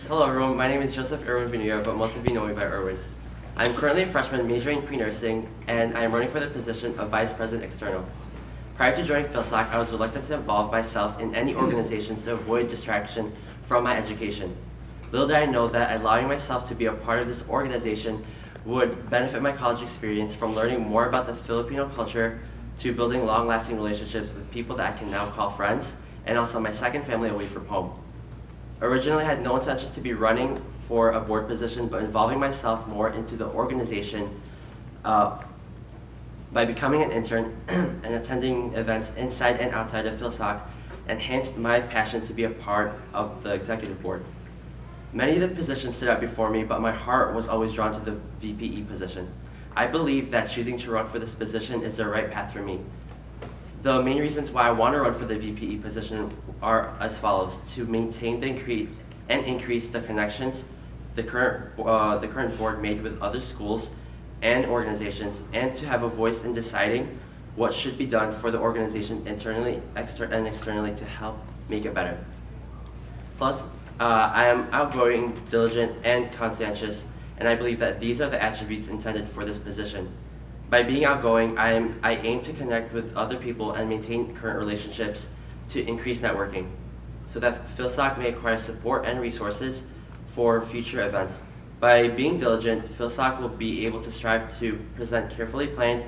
Hello everyone, my name is Joseph Irwin Vinuya, but most of you know me by Irwin. I'm currently a freshman majoring in pre-nursing, and I am running for the position of Vice President External. Prior to joining FIL-SOC, I was reluctant to involve myself in any organizations to avoid distraction from my education. Little did I know that allowing myself to be a part of this organization would benefit my college experience, from learning more about the Filipino culture to building long-lasting relationships with people that I can now call friends, and also my second family away from home. Originally, I had no intentions to be running for a board position, but involving myself more into the organization by becoming an intern and attending events inside and outside of FIL-SOC enhanced my passion to be a part of the executive board. Many of the positions stood out before me, but my heart was always drawn to the VPE position. I believe that choosing to run for this position is the right path for me. The main reasons why I want to run for the VPE position are as follows: to maintain and increase the connections the current board made with other schools and organizations, and to have a voice in deciding what should be done for the organization internally and externally to help make it better. Plus, I am outgoing, diligent, and conscientious, and I believe that these are the attributes intended for this position. By being outgoing, I aim to connect with other people and maintain current relationships to increase networking, so that FIL-SOC may acquire support and resources for future events. By being diligent, FIL-SOC will be able to strive to present carefully planned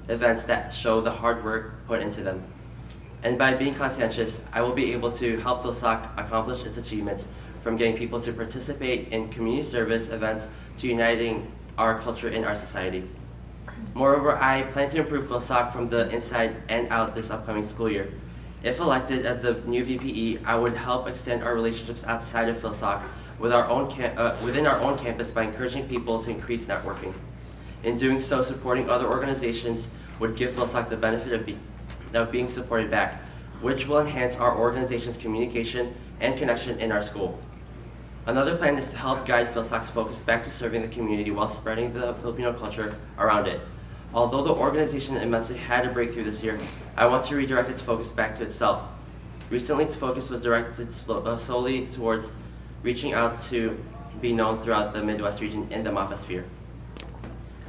events that show the hard work put into them. And by being conscientious, I will be able to help FIL-SOC accomplish its achievements, from getting people to participate in community service events to uniting our culture in our society. Moreover, I plan to improve FIL-SOC from the inside and out this upcoming school year. If elected as the new VPE, I would help extend our relationships outside of FIL-SOC within our own campus by encouraging people to increase networking. In doing so, supporting other organizations would give FIL-SOC the benefit of being supported back, which will enhance our organization's communication and connection in our school. Another plan is to help guide FIL-SOC's focus back to serving the community while spreading the Filipino culture around it. Although the organization immensely had a breakthrough this year, I want to redirect its focus back to itself. Recently, its focus was directed solely towards reaching out to be known throughout the Midwest region in the Mafia-sphere.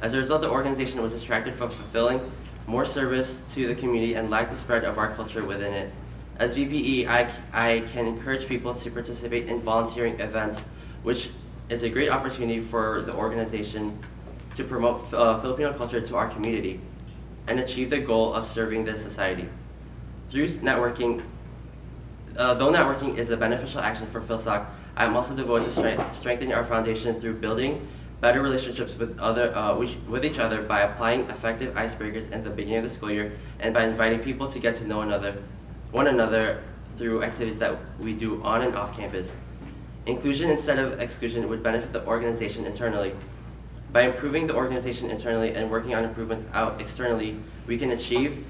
As a result, the organization was distracted from fulfilling more service to the community and lacked the spread of our culture within it. As VPE, I can encourage people to participate in volunteering events, which is a great opportunity for the organization to promote Filipino culture to our community and achieve the goal of serving the society. Through networking, though networking is a beneficial action for FIL-SOC, I am also devoted to strengthening our foundation through building better relationships with each other by applying effective icebreakers in the beginning of the school year, and by inviting people to get to know one another through activities that we do on and off campus. Inclusion instead of exclusion would benefit the organization internally. By improving the organization internally and working on improvements out externally, we can achieve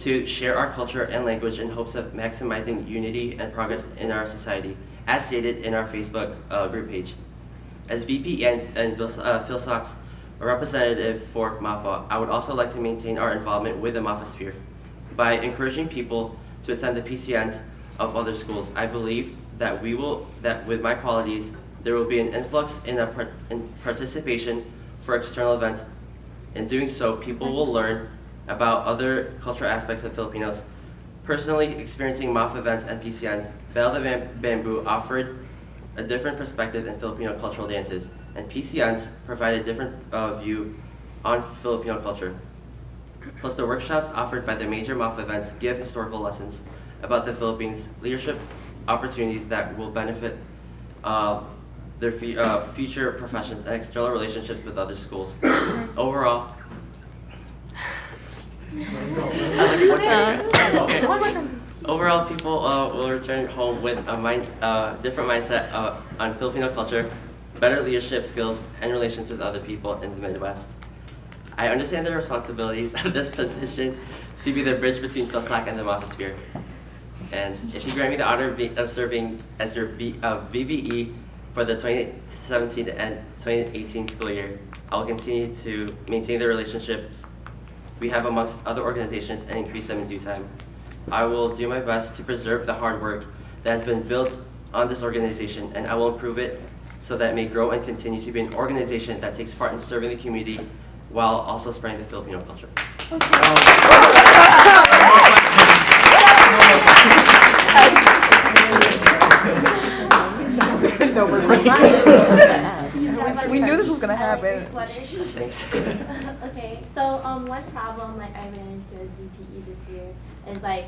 to share our culture and language in hopes of maximizing unity and progress in our society, as stated in our Facebook group page. As VP and FIL-SOC's representative for MAFA, I would also like to maintain our involvement with the MAFA-sphere. By encouraging people to attend the PCNs of other schools, I believe that with my qualities, there will be an influx in participation for external events. In doing so, people will learn about other cultural aspects of Filipinos. Personally experiencing MAF events and PCNs, Bell de Bamboo offered a different perspective in Filipino cultural dances, and PCNs provide a different view on Filipino culture. Plus, the workshops offered by the major MAF events give historical lessons about the Philippines, leadership opportunities that will benefit their future professions, and external relationships with other schools. Overall, Overall, people will return home with a different mindset on Filipino culture, better leadership skills, and relations with other people in the Midwest. I understand the responsibilities of this position to be the bridge between FIL-SOC and the Mafia-sphere. And if you grant me the honor of serving as your VBE for the 2017 and 2018 school year, I will continue to maintain the relationships we have amongst other organizations and increase them in due time. I will do my best to preserve the hard work that has been built on this organization, and I will improve it so that it may grow and continue to be an organization that takes part in serving the community while also spreading the Filipino culture. No, we're we knew this was gonna happen. Thanks. Okay, so one problem like I ran into as VPE this year is like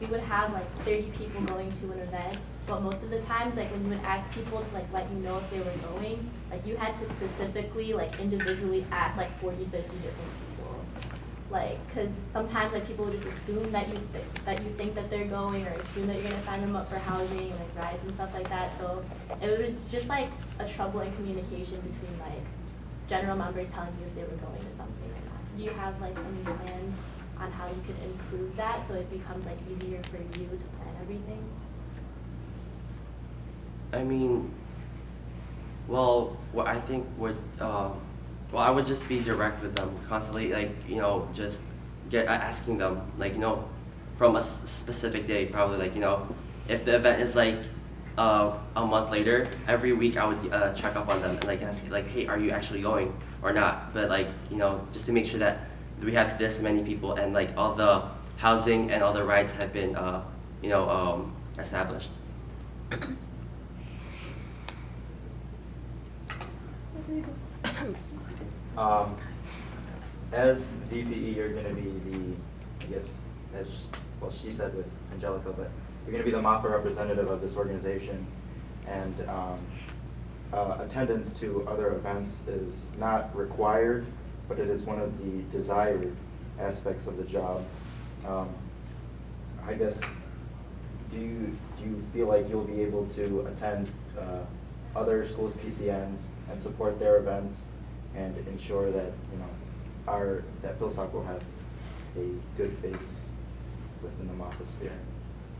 we would have like 30 people going to an event, but most of the times like when you would ask people to like let you know if they were going, like you had to specifically like individually ask like 40, 50 different people. Like, cause sometimes like people would just assume that you think that they're going, or assume that you're gonna sign them up for housing, like rides and stuff like that. So it was just like a trouble in communication between like general members telling you if they were going to something or not. Do you have like any plans on how you could improve that so it becomes like easier for you to plan everything? I mean, well, what I think would, well, I would just be direct with them constantly, like, you know, just asking them, like, you know, from a specific day, probably, like, you know, if the event is like a month later, every week I would check up on them and like ask, like, hey, are you actually going or not? But like, you know, just to make sure that we have this many people and like all the housing and all the rides have been, you know, established. As VPE, you're going to be the, I guess, as well she said with Angelica, but you're going to be the MAFA representative of this organization, and attendance to other events is not required, but it is one of the desired aspects of the job. I guess, do you feel like you'll be able to attend other schools' PCNs and support their events and ensure that, you know, that FIL-SOC will have a good face within the MAFA sphere?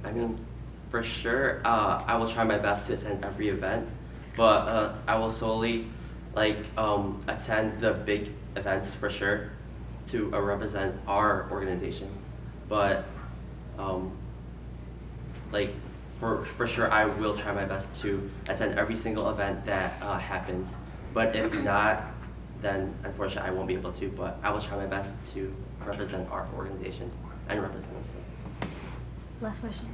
I mean, for sure, I will try my best to attend every event, but I will solely like attend the big events for sure to represent our organization. But like for sure, I will try my best to attend every single event that happens. But if not, then unfortunately I won't be able to. But I will try my best to represent our organization and represent myself. Last question.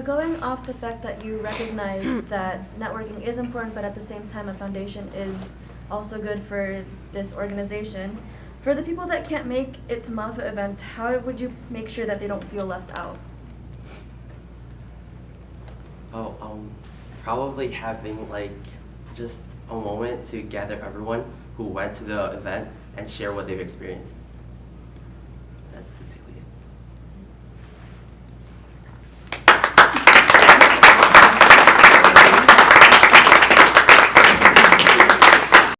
Going off the fact that you recognize that networking is important, but at the same time a foundation is also good for this organization, for the people that can't make it to MAFA events, how would you make sure that they don't feel left out? Oh, probably having like just a moment to gather everyone who went to the event and share what they've experienced.